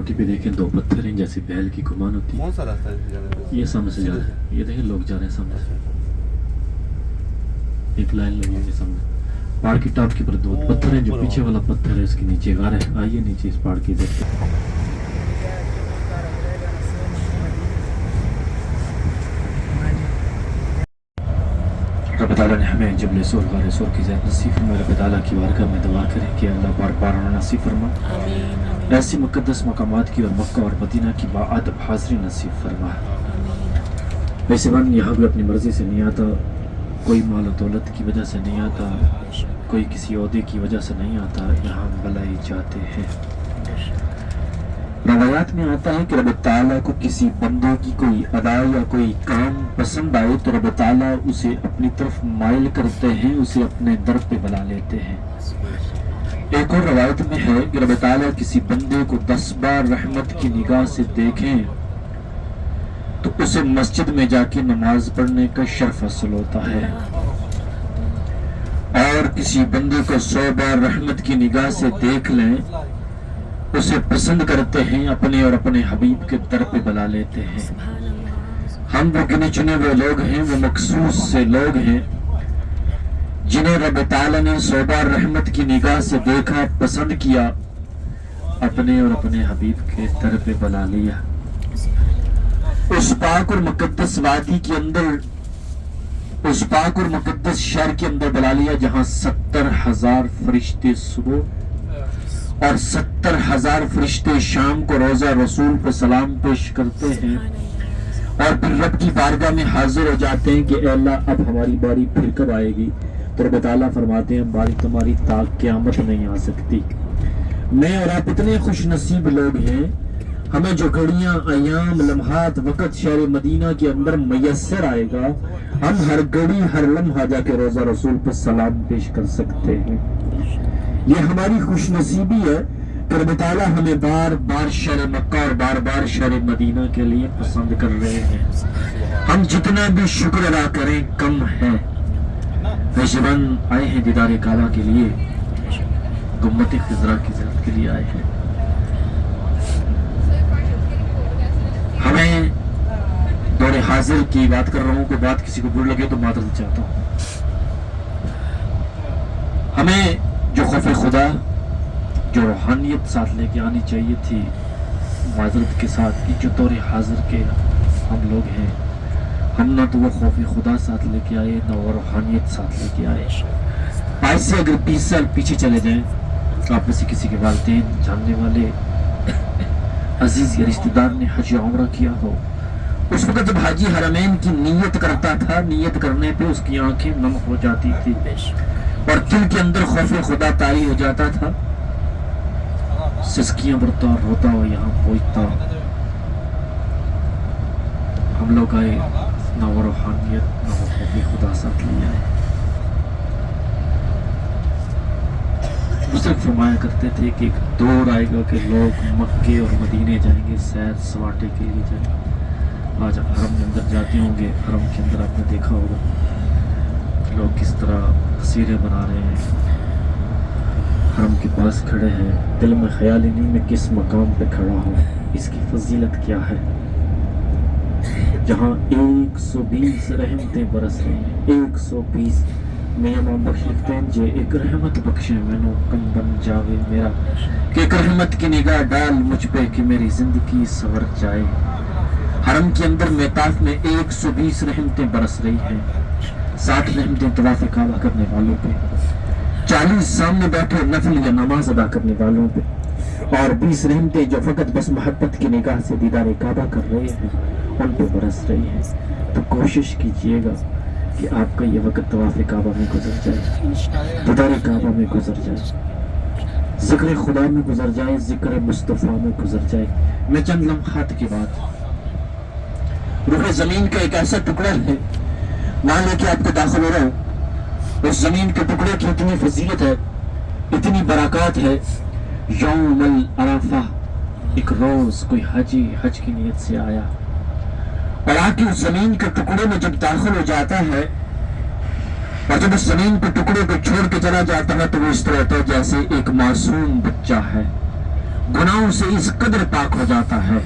चोटी पे देखें दो पत्थर हैं जैसे बैल की कमान होती है। कौन सा रास्ता है जाने का? ये सामने से जा रहा है, ये देखें लोग जा रहे हैं सामने से, एक लाइन लगी हुई है सामने। पहाड़ की टॉप के ऊपर दो पत्थर हैं, जो पीछे वाला पत्थर है इसके नीचे गार है। आइए नीचे इस पहाड़ की इधर रब ताला ने हमें जबल सूर गार सूर की ज़ियारत नसीब फरमाए। रब ताला की बारगाह में दुआ करें कि अल्लाह बार बार नसीब फरमा, ऐसी मुक़द्दस मकामात की और मक्का और मदीना की बाअदब हाज़री नसीब फरमा। वैसे बन यहाँ भी अपनी मर्ज़ी से नहीं आता, कोई माल और दौलत की वजह से नहीं आता, कोई किसी ओहदे की वजह से नहीं आता, यहाँ बुलाए जाते हैं। रवायात में आता है कि रब ताला को किसी बंदे की कोई अदा या कोई काम पसंद आए तो रब ताला उसे अपनी तरफ माइल करते हैं, उसे अपने दर पे बुला लेते हैं। एक और रवायत में है कि रब ताला किसी बंदे को 10 बार रहमत की निगाह से देखें तो उसे मस्जिद में जाके नमाज पढ़ने का शर्फ हासिल होता है, और किसी बंदे को 100 बार रहमत की निगाह से देख लें उसे पसंद करते हैं, अपने और अपने हबीब के दर पे बुला लेते हैं। हम वो गिने चुने हुए लोग हैं, वो मखसूस से लोग हैं जिन्हें रब ताला ने 100 बार रहमत की निगाह से देखा, पसंद किया, अपने और अपने हबीब के दर पे बुला लिया। उस पाक और मुकद्दस वादी के अंदर, उस पाक और मुकद्दस शहर के अंदर बुला लिया जहां 70,000 फरिश्ते सुबह और 70,000 फरिश्ते शाम को रोजा रसूल पर सलाम पेश करते हैं, और फिर रब की बारगाह में हाजिर हो जाते हैं कि ए अल्लाह अब हमारी बारी फिर कब आएगी। तो रब ताला फरमाते हैं बारी तुम्हारी ताक क़यामत नहीं आ सकती। मैं और आप इतने खुश नसीब लोग हैं, हमें जो घड़ियां, अयाम, लम्हात, वक़्त शहर मदीना के अंदर मैसर आएगा, हम हर घड़ी हर लम्हा जाके रोजा रसूल पर सलाम पेश कर सकते हैं। ये हमारी खुश नसीबी है कि रब ताला हमें बार बार शहर मक्का और बार बार शहर मदीना के लिए पसंद कर रहे हैं। हम जितना भी शुक्र अदा करें कम है। पेशबन आए हैं दीदार काबा के लिए, गुम्मत खिज़रा की ज़ियारत के लिए आए हैं। हमें दौरे हाजिर की बात कर रहा हूँ, कोई बात किसी को बुरी लगे तो मातरत चाहता हूँ। हमें जो खौफ खुदा, जो रूहानियत साथ लेके आनी चाहिए थी, माजरत के साथ कि जो दौरे हाजिर के हम लोग हैं, हम ना तो वो खौफ खुदा साथ लेके आए, ना वो रूहानियत साथ लेके आए। आज से अगर 20 साल पीछे चले जाएं तो आप में से किसी के वालिदैन, जानने वाले, अजीज या रिश्तेदार ने हज या उम्रा किया हो, उस वक्त जब हाजी हरमैन की नीयत करता था, नीयत करने पे उसकी आंखें नम हो जाती थी और दिल के अंदर खौफ खुदा तारी हो जाता था। सिसकियां बरता, रोता हुआ यहाँ पहुंचता। हम लोग आए, ना वो रूहानियत ना वो खौफ खुदा साथ ले आए। बुजुर्ग फरमाया करते थे कि एक दौर आएगा कि लोग मक्के और मदीने जाएंगे, सैर सवाटे के लिए जाएंगे। आज आप हरम के अंदर जाते होंगे, हरम के अंदर आपने देखा होगा लोग किस तरह तस्वीरें बना रहे हैं, हरम के पास खड़े हैं। दिल में ख्याल ही नहीं मैं किस मकाम पे खड़ा हूँ, इसकी फजीलत क्या है। जहाँ 120 रहमतें बरस रही हैं, 120। मियां इमाम बख्श लिखते हैं जे एक रहमत बख्शे मैनू कम बन जावे मेरा, कि एक रहमत की निगाह डाल मुझ पे कि मेरी जिंदगी सवर जाए। हरम के अंदर मेताफ में 120 रहमतें बरस रही हैं। 60 रहमतें तवाफ काबा करने वालों पे, 40 सामने बैठे नफल या नमाज अदा करने वालों पे, और 20 रहमतें जो फकत बस मोहब्बत की निगाह से दीदार काबा कर रहे हैं उन पे बरस रही हैं। तो कोशिश कीजिएगा कि आपका ये वक्त तवाफ़ काबा में गुजर जाए, दीदार काबा में गुजर जाए, ज़िक्र खुदा में गुजर जाए, ज़िक्र मुस्तफ़ा में गुजर जाए। मैं चंद लम्हात के बाद रुख ज़मीन का एक ऐसा टुकड़ा है, मान लो कि आपको दाखिल हो रहा हो, उस ज़मीन के टुकड़े की इतनी फजीलत है, इतनी बरकत है। यौमुल अरफा, एक रोज कोई हाजी हज की नीयत से आया और आके उस जमीन के टुकड़े में जब दाखिल हो जाता है और जब उस जमीन के टुकड़े को छोड़ के चला जाता है तो वो इस तरह होता है जैसे एक मासूम बच्चा है, गुनाहों से इस कदर पाक हो जाता है।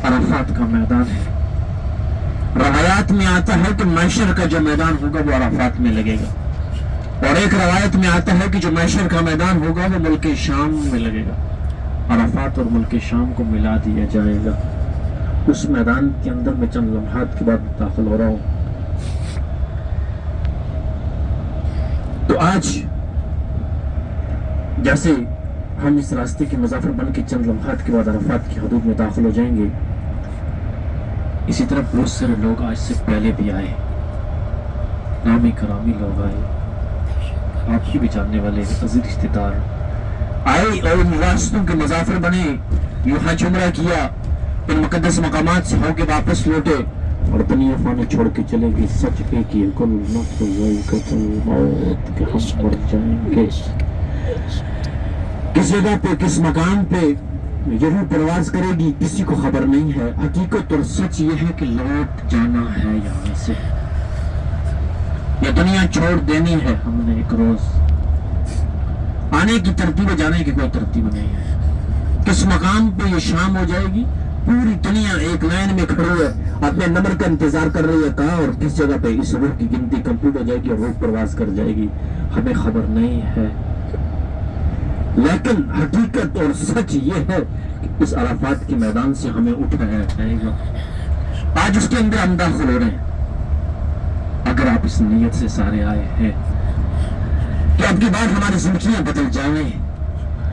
अराफात का मैदान है। रवायात में आता है कि मैशर का जो मैदान होगा वो अराफात में लगेगा, और एक रवायत में आता है कि जो मैशर का मैदान होगा वो मुल्क शाम में लगेगा। अराफात और मुल्क शाम को मिला दिया जाएगा। उस मैदान के अंदर मैं चंद लम्हात के बाद दाखिल हो रहा हूँ। तो आज जैसे हम इस रास्ते के मुसाफिर बन के चंद लम्हात के बाद अराफात की हदूद में दाखिल हो जाएंगे, इसी तरह बहुत सारे लोग आज से पहले भी आए, नामी करामी लोग आए, आपकी भी जानने वाले अजीज रिश्तेदार आए और इन रास्तों के मुसाफिर बने, यूं हज उम्रा किया, इन मुकद्दस मकामात से होके वापस लौटे और दुनिया फानी छोड़ के चले गए। सच पे कि कुल नफ्स ज़ाइक़तुल मौत, कि हम मर जाएंगे। किस जगह पे, किस मकाम पे ये रूह परवाज करेगी किसी को खबर नहीं है। हकीकत और सच ये है कि लौट जाना है यहाँ से, ये दुनिया छोड़ देनी है हमने एक रोज। आने की तरतीब, जाने की कोई तरतीब नहीं है। किस मकाम पे ये शाम हो जाएगी, पूरी दुनिया एक लाइन में खड़ी है, अपने नंबर का इंतजार कर रही है कहाँ और किस जगह पे इस रूह की गिनती कंप्लीट हो जाएगी और रूह परवाज कर जाएगी, हमें खबर नहीं है। लेकिन हकीकत और सच ये है कि इस अराफात के मैदान से हमें उठाया जाएगा। आज उसके अंदर हम दाखिल हो रहे हैं। अगर आप इस नीयत से सारे आए हैं कि अब की बार हमारी जिंदगियां बदल जाएं,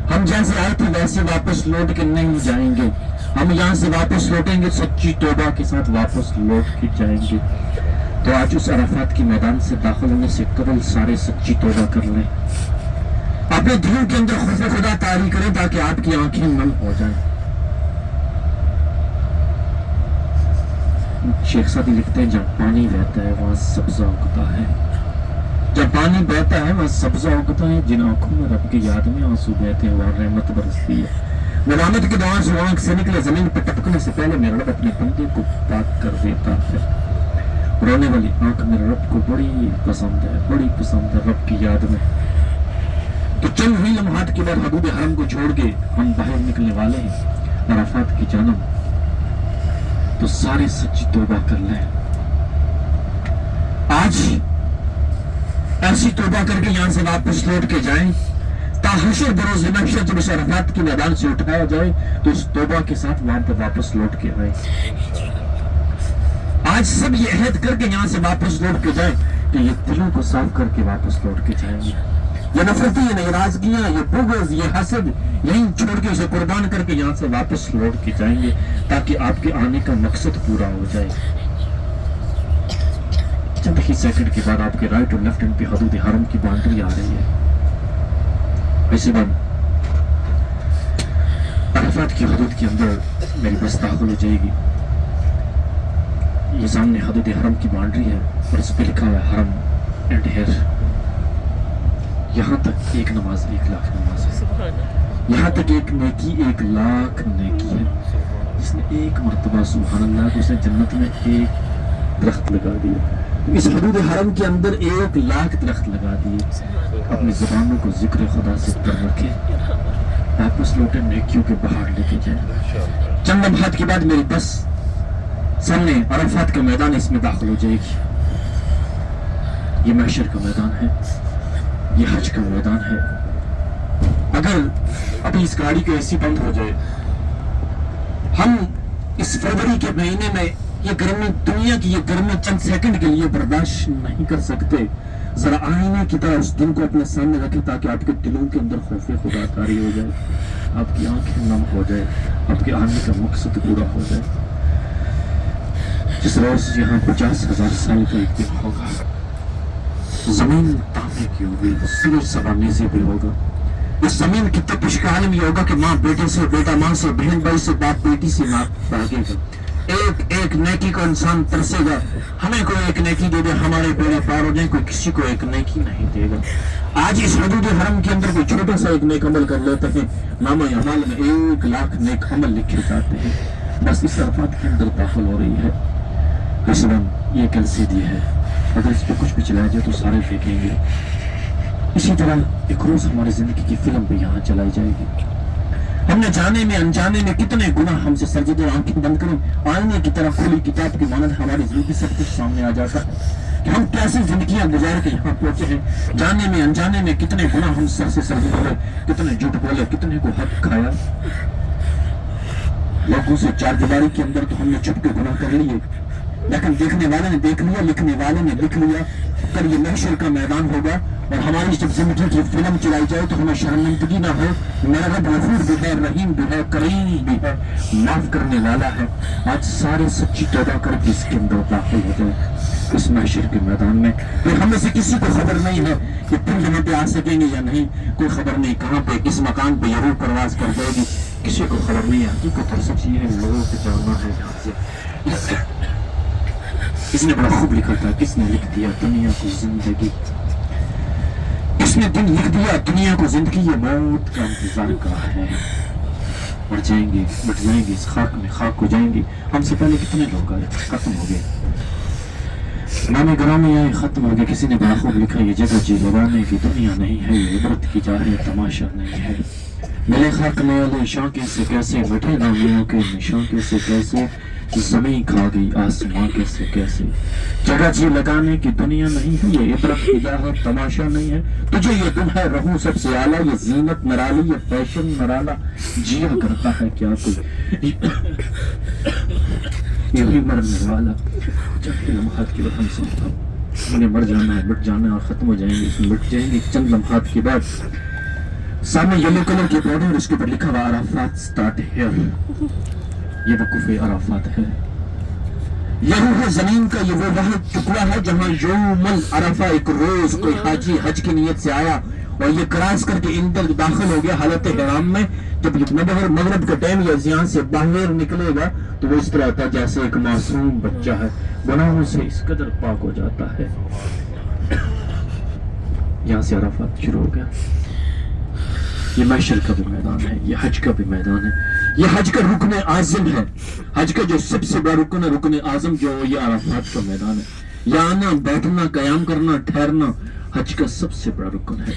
हम जैसे आए थे वैसे वापस लौट के नहीं जाएंगे, हम यहाँ से वापस लौटेंगे सच्ची तौबा के साथ वापस लौट के जाएंगे। तो आज उस अराफात के मैदान से दाखिल होने से कबल सारे सच्ची तौबा कर लें, अपने दिलों के अंदर खुदा खुदा तारी करें ताकि आपकी आंखें नम हो जाएं। शेख सादी लिखते हैं, जब पानी बहता है वहां सब्जा उगता है, जब पानी बहता है वहां सब्जा उगता है, जिन आंखों में रब की याद में आंसू बहते हैं वहां रहमत बरसती है। मलामत के दौरान से आंख से निकले जमीन पर टपकने से पहले मेरा रब अपने बंदे को पाक कर देता है। रोने वाली आंख मेरे रब को बड़ी पसंद है, बड़ी पसंद है रब की याद में। तो चंद हुई लम्हात के बाद हदूद हरम को छोड़ के हम बाहर निकलने वाले हैं अराफात की जानब। तो सारे सच्ची तौबा कर लें। आज ऐसी तौबा करके यहां से वापस लौट के जाएं, ताहशर बरोज़ महशर जब इस अराफात के मैदान से उठाया जाए तो उस तौबा के साथ वहां पर वापस लौट के आए। आज सब ये अहद करके यहां से वापस लौट के जाए कि ये दिलों को साफ करके वापस लौट के जाएंगे। ये नफरती, ये नाराजगियां, ये बुग़्ज़, ये हसद यहीं छोड़ के इसे कुर्बान करके यहाँ से वापस लौट के जाएंगे ताकि आपके आने का मकसद पूरा हो जाए। चंद ही सेकंड के बाद आपके राइट और लेफ्ट हैंड पे हदूद हरम की बाउंड्री आ रही है। ऐसे बाद अराफात की हदूद के अंदर मेरी बस दाखिल हो जाएगी। ये सामने हदूद हरम की बाउंड्री है और इस पे लिखा हुआ है हरम एंड हेयर। यहाँ तक एक नमाज 1 लाख नमाज है, यहाँ तक एक नेकी 1 लाख नेकी है। जिसने एक मरतबा सुभान अल्लाह को उसने जन्नत में एक दरख्त लगा दिया। इस हदूद हरम के अंदर 1 लाख दरख्त लगा दिए। अपनी जुबानों को जिक्र खुदा से कर रखे, वापस लौटे नेकियों के बाहर लेके जाए। चंद लम्हात के बाद मेरी बस सामने अराफात का मैदान इसमें दाखिल हो जाएगी। ये महशर का मैदान है, ये हज का मैदान है। अगर अभी इस गाड़ी की एसी बंद हो जाए, हम इस फरवरी के महीने में ये गर्मी, दुनिया की ये गर्मी चंद सेकंड के लिए बर्दाश्त नहीं कर सकते। जरा आईने की तरह उस दिन को अपने सामने रखें ताकि आपके दिलों के अंदर खौफ खुदा तारी हो जाए, आपकी आंखें नम हो जाए, आपके आने का मकसद पूरा हो जाए। जिस रोज यहाँ 50,000 साल का एक दिन होगा, जमीन तांबे की होगी, सूरज सवाने से भी होगा। इस जमीन की तपिश का आलम ये होगा कि माँ बेटे से, बेटा माँ से, बहन भाई से, बाप बेटी से भागेगा। एक एक नेकी को इंसान तरसेगा, हमें कोई एक नेकी दे दे हमारे बेड़े पार हो जाए, कोई किसी को एक नेकी नहीं देगा। आज इस हदूद हरम के अंदर कोई छोटा सा एक नेक अमल कर लेते हैं, नामा अमाल में 1 लाख नेक अमल लिखे जाते हैं। बस इस अराफात के अंदर दाखिल हो रही है। इसलिए ये कैलसीडी है, अगर इस पर कुछ भी चलाया जाए तो सारे फेंकेंगे। इसी तरह एक रोज हमारी जिंदगी की फिल्म भी यहाँ चलाई जाएगी। ہم نے جانے میں انجانے میں کتنے گناہ ہم سے سرزد اور آنکھیں بند کریں آئینے کی طرح کھلی کتاب کی مانند ہماری زندگی سب کچھ سامنے آ جاتا ہے کہ ہم کیسے زندگیاں گزار کے یہاں پہنچے ہیں. جانے میں انجانے میں کتنے گناہ ہم سر سے سرزد ہوئے, کتنے جھوٹ بولے, کتنے کو حق کھایا. لوگوں سے چار دیواری کے اندر تو ہم نے چھپ کے گناہ کر لیے, لیکن دیکھنے والے نے دیکھ لیا, لکھنے والے نے لکھ لیا. کل یہ محشر کا میدان ہوگا اور ہماری جب زندگی کی فلم چلائی جائے تو ہمیں شرمندگی نہ ہو. میرا رب غفور بھی ہے, رحیم بھی ہے, کریم بھی ہے, معاف کرنے والا ہے. آج سارے سچی توبہ کر کے اس کے اندر داخل ہو جائے اس محشر کے میدان میں. پھر ہم میں سے کسی کو خبر نہیں ہے کہ پھر یہاں پہ آ سکیں گے یا نہیں, کوئی خبر نہیں کہاں پہ کس مکان پہ یہ روح پرواز کر جائے گی, کسی کو خبر نہیں ہے. حقیقت اور سچ یہ ہے, لوگوں کو جاننا ہے یہاں سے. کس نے بڑا خوب لکھا تھا, کس نے لکھ دیا دنیا کو زندگی, کس نے دن لکھ دیا دنیا کو زندگی یہ موت کا انتظار کا ہے. مر جائیں گے, مٹ جائیں گے, اس خاک میں خاک ہو جائیں گے. ہم سے پہلے کتنے لوگ آئے, ختم ہو گئے, نام گرامی آئے, ختم ہو گئے. کسی نے بڑا خوب لکھا, یہ جگہ جی لگانے کی دنیا نہیں ہے, یہ عبرت کی جا ہے, تماشا نہیں ہے. ملے خاک میں والے شاں کیسے کیسے, مٹے نامیوں کے نشاں کیسے کیسے, زمین کھا گئی آسماں کیسے کیسے. جگہ جی لگانے کی دنیا نہیں ہے, یہ عبرت کی جا ہے, تماشا نہیں ہے. تجھے یہ دن ہے رہوں سب سے اعلیٰ, یہ زینت نرالی, یہ فیشن نرالا, جیا کرتا ہے کیا کوئی یہی مرنے والا. چند لمحات کے بعد ہم نے مر جانا ہے, مٹ جانا ہے اور ختم ہو جائیں گے, اس میں مٹ جائیں گے. چند لمحات کے بعد سامنے یلو کلر کی بورڈ ہے اور اس کے اوپر لکھا ہوا عرفات سٹارٹ ہیئر. یہ وقوف عرفات ہے, یہ روح زمین کا, یہ وہ واحد ٹکڑا ہے جہاں یوم عرفہ ایک روز کوئی حاجی حج کی نیت سے آیا اور یہ کراس کر کے اندر داخل ہو گیا حالت احرام میں. جب مغرب کا ٹائم یا یہاں سے باہر نکلے گا تو وہ اس طرح ہوتا ہے جیسے ایک معصوم بچہ ہے, گناہوں سے اس قدر پاک ہو جاتا ہے. یہاں سے عرفات شروع ہو گیا. یہ محشر کا بھی میدان ہے, یہ حج کا بھی میدان ہے, یہ حج کا رکن اعظم ہے. حج کا جو سب سے بڑا رکن ہے, رکن اعظم جو یہ عرفات کا میدان ہے. یہاں آنا, بیٹھنا, قیام کرنا, ٹھہرنا حج کا سب سے بڑا رکن ہے.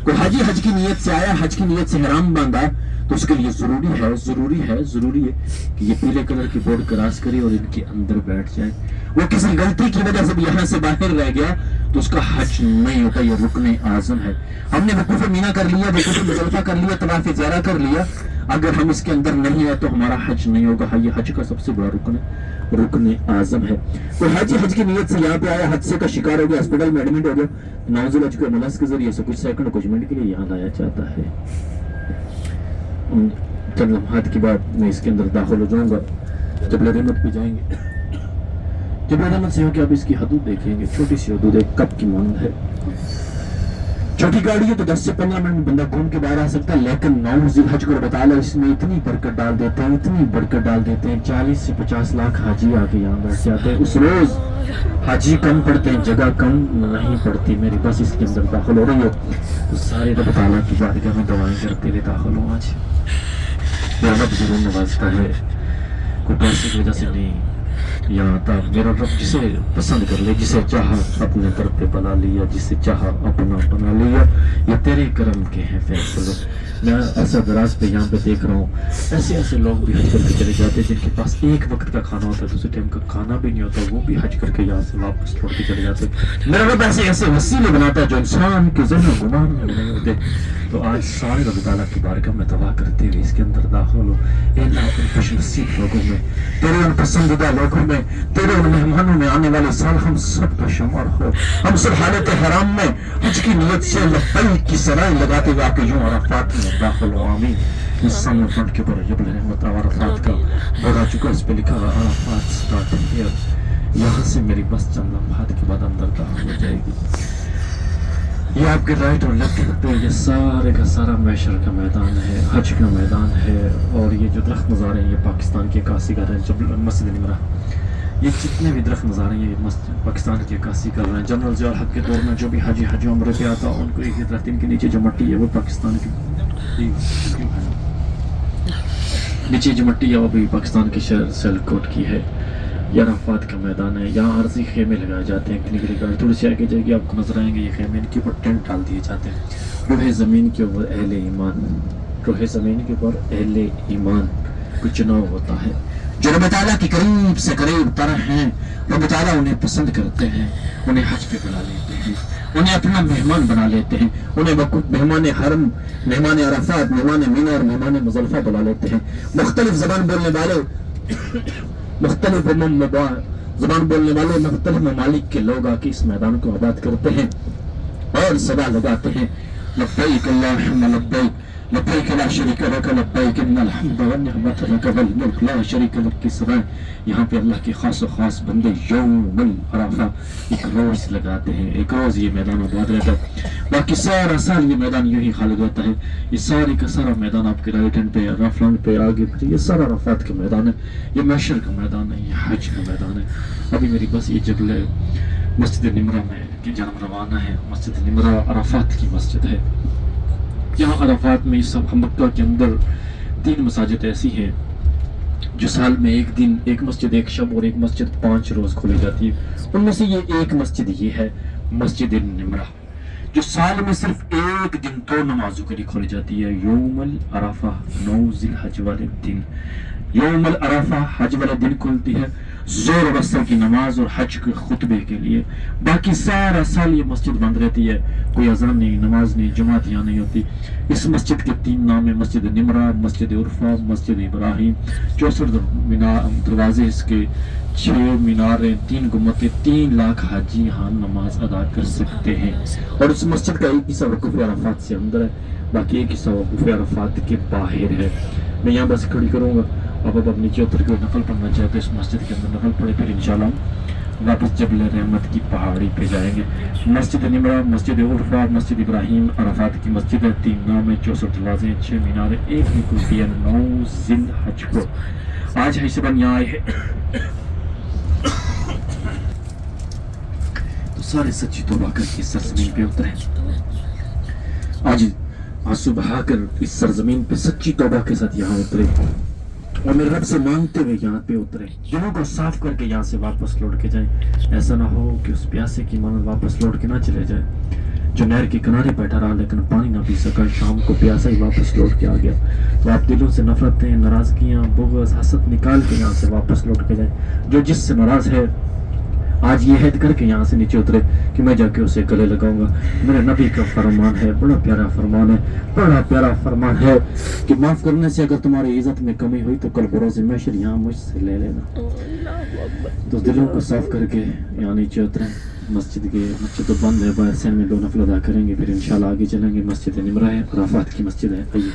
کوئی حاجی حج کی نیت سے آیا, حج کی نیت سے حرام باندھا تو اس کے لیے ضروری ہے کہ یہ پیلے کلر کی بورڈ کراس کرے اور ان کے اندر بیٹھ جائے. وہ کسی غلطی کی وجہ سے بھی یہاں سے باہر رہ گیا تو اس کا حج نہیں ہوتا, یہ رکن اعظم ہے. ہم نے وقوف مینا کر لیا, وقوف مزدلفہ کر لیا, طواف زیارہ کر لیا, اگر ہم اس کے اندر نہیں ہے تو ہمارا حج نہیں ہوگا. یہ حج کا سب سے بڑا رکن ہے, رکن اعظم ہے. کوئی حج کی نیت سے یہاں پہ آیا, حادثے کا شکار ہو گیا, ہاسپٹل میں ایڈمٹ ہو گیا, نوزل حج کو ملس کے ذریعے سے کچھ سیکنڈ کچھ منٹ کے لیے یہاں لایا جاتا ہے. چند لمحات کے بعد میں اس کے اندر داخل ہو جاؤں گا. جب رحمت پہ جائیں گے, جب رحمت سے ہو کے آپ اس کی حدود دیکھیں گے, چھوٹی سی حدود ایک کپ کی مانند ہے. چھوٹی گاڑی ہے تو 10 سے 15 منٹ میں بندہ گھوم کے باہر آ سکتا ہے, لیکن 9 ذی الحج کو بتا لو اس میں اتنی برکت ڈال دیتے ہیں, اتنی برکت ڈال دیتے ہیں, 40 سے 50 لاکھ حاجی آ کے یہاں بیٹھ جاتے ہیں. اس روز حاجی کم پڑتے ہیں, جگہ کم نہیں پڑتی. میری بس اس کے اندر داخل ہو رہی ہے, سارے رب تعالیٰ کی بارگاہ میں دعائیں کرتے ہوئے داخل ہوں. آج میرا رب ضرور نوازتا ہے, کوئی پیسے کی وجہ سے نہیں. یہاں آتا میرا رب جسے پسند کر لے, جسے چاہا اپنے در پہ بنا لیا, جسے چاہا اپنا بنا لیا. یہ تیرے کرم کے ہیں فیصلے. میں ایسا دراز پہ یہاں پہ دیکھ رہا ہوں, ایسے لوگ بھی حج کر کے چلے جاتے ہیں جن کے پاس ایک وقت کا کھانا ہوتا ہے, دوسرے ٹائم کا کھانا بھی نہیں ہوتا, وہ بھی حج کر کے یہاں سے واپس لوٹ کے چلے جاتے ہیں. میرا رب ایسے وسیلے بناتا ہے جو انسان کے ذہن و گمان میں نہیں ہوتے. تو آج سارے رب تعالیٰ کی بارگاہ میں دعا کرتے ہوئے اس کے اندر داخل ہو. اے اللہ اپنے خوش نصیب لوگوں میں, تیرے ان پسندیدہ لوگوں میں, تیرے ان مہمانوں میں آنے والے سال ہم سب کا شمار ہو. ہم سب حالت حرام میں حج کی نیت سے لبیک کی سرائیں لگاتے ہوئے آپ کے یوں عرفات میں داخل ہو. آمین. اس سامنے فرنٹ کے اوپر جبل رحمت عرفات کا بورڈ آ چکا, اس پہ لکھا ہوا عرفات سٹارٹ ہیئر. یہاں سے میری بس چند لمحات کے بعد اندر داخل ہو جائے گی. یہ آپ کے رائٹ اور لیفٹ پہ یہ سارے کا سارا محشر کا میدان ہے, حج کا میدان ہے. اور یہ جو درخت نظار ہیں یہ پاکستان کی عکاسی کر رہے ہیں. جب مسجد نمرہ یہ جتنے بھی درخت نظار ہیں یہ پاکستان کی عکاسی کر رہے ہیں. جنرل ضیاء الحق کے دور میں جو بھی حج عمرے پہ آتا ان کو ایک درخت کے نیچے جو مٹی ہے وہ پاکستان کی نیچے جو مٹی ہے وہ بھی پاکستان کے شہر سیالکوٹ کی ہے. یہ عرفات کا میدان ہے. یہاں عرضی خیمے لگائے جاتے ہیں. گاڑی تھوڑی سی آگے جائے گی آپ کو نظر آئیں گے یہ خیمے, ان کے اوپر ٹینٹ ڈال دیے جاتے ہیں. روح زمین کے اوپر اہل ایمان روح زمین کے اوپر اہل ایمان کو چناؤ ہوتا ہے جو رب تعالیٰ کی قریب سے قریب تر ہیں. رب تعالیٰ انہیں پسند کرتے ہیں, انہیں حج پہ بلا لیتے ہیں, انہیں اپنا مہمان بنا لیتے ہیں, انہیں مہمان حرم, مہمان عرفات, مہمان مینا اور مہمان مزدلفہ بلا لیتے ہیں. مختلف زبان بولنے والے مختلف ممالک کے لوگ آ کے اس میدان کو آباد کرتے ہیں اور صدا لگاتے ہیں, لبیک اللہم لبیک لبیک لا شریک لک لبیک ان الحمد والنعمت لک والملک لا شریک لک کی صدائیں. یہاں پہ اللہ کے خاص و خاص بندے یوم العرفہ ایک روز لگاتے ہیں, ایک روز یہ میدان آباد رہتا ہے. باقی سارا سال یہ میدان یوں ہی خالی ہوتا ہے. یہ ساری کا سارا میدان آپ کے رائٹ ہینڈ پہ, رف لانگ پہ آگے پہ, یہ سارا عرفات کا میدان ہے, یہ محشر کا میدان ہے, یہ حج کا میدان ہے. ابھی میری بس یہ جگہ مسجد نمرہ میں کی جانب روانہ ہے. مسجد نمرہ عرفات کی مسجد ہے. یہاں عرفات میں سب مکہ کے اندر 3 مساجد ایسی ہیں جو سال میں ایک دن, ایک مسجد ایک شب اور ایک مسجد 5 روز کھولی جاتی ہے. ان میں سے یہ ایک مسجد یہ ہے مسجد نمرہ, جو سال میں صرف ایک دن 2 نمازوں کے لیے کھولی جاتی ہے. یوم العرفہ 9 ذی الحج والے دن, یوم العرفہ حج والے دن کھلتی ہے, زور و اثر کی نماز اور حج کے خطبے کے لیے. باقی سارا سال یہ مسجد بند رہتی ہے, کوئی اذان نہیں, نماز نہیں, جماعت یہاں نہیں ہوتی. اس مسجد کے 3 نام ہیں, مسجد نمرہ, مسجد عرفہ, مسجد ابراہیم. 64 دروازے اس کے, 6 میناریں, 3 گنبدیں, 3 لاکھ حاجی یہاں نماز ادا کر سکتے ہیں. اور اس مسجد کا ایک حصہ وقوف عرفات سے اندر ہے, باقی ایک حصہ وقوف عرفات کے باہر ہے. میں یہاں بس کھڑی کروں گا, اب نیچے اتر کے نفل پڑھنا چاہتے اس مسجد کے اندر نفل پڑھے, پھر انشاءاللہ واپس جبل رحمت کی پہاڑی پہ جائیں گے. مسجد نمرہ, مسجد عرفہ, مسجد ابراہیم عرفات کی مسجد ہے. 3 نام ہے, 64 دروازے, 6 میناریں, ایک ہی کلفی ہے 9 ذی الحج کو. آج ہے سبن یہاں آئے ہیں تو سارے سچی توبہ کر کے سرزمین پہ اترے. آج آنسو بہا کر اس سرزمین پہ سچی توبہ کے ساتھ یہاں اترے اور میرے رب سے مانگتے ہوئے یہاں پہ اترے. دلوں کو صاف کر کے یہاں سے واپس لوٹ کے جائیں. ایسا نہ ہو کہ اس پیاسے کی مانند واپس لوٹ کے نہ چلے جائے جو نہر کے کنارے بیٹھا رہا لیکن پانی نہ پی سکا, شام کو پیاسا ہی واپس لوٹ کے آ گیا. تو آپ دلوں سے نفرتیں, ناراضگیاں, بغض, حسد نکال کے یہاں سے واپس لوٹ کے جائیں. جو جس سے ناراض ہے آج یہ عہد کر کے یہاں سے نیچے اترے کہ میں جا کے اسے گلے لگاؤں گا. میرے نبی کا فرمان ہے, بڑا پیارا فرمان ہے, بڑا پیارا فرمان ہے کہ معاف کرنے سے اگر تمہاری عزت میں کمی ہوئی تو کل بروز محشر یہاں مجھ سے لے لینا. تو دلوں کو صاف کر کے یہاں نیچے اتریں. مسجد تو بند ہے, باہر سین میں 2 نفل ادا کریں گے, پھر انشاءاللہ آگے چلیں گے. مسجد نمرہ ہے, عرفات کی مسجد ہے. آئیے.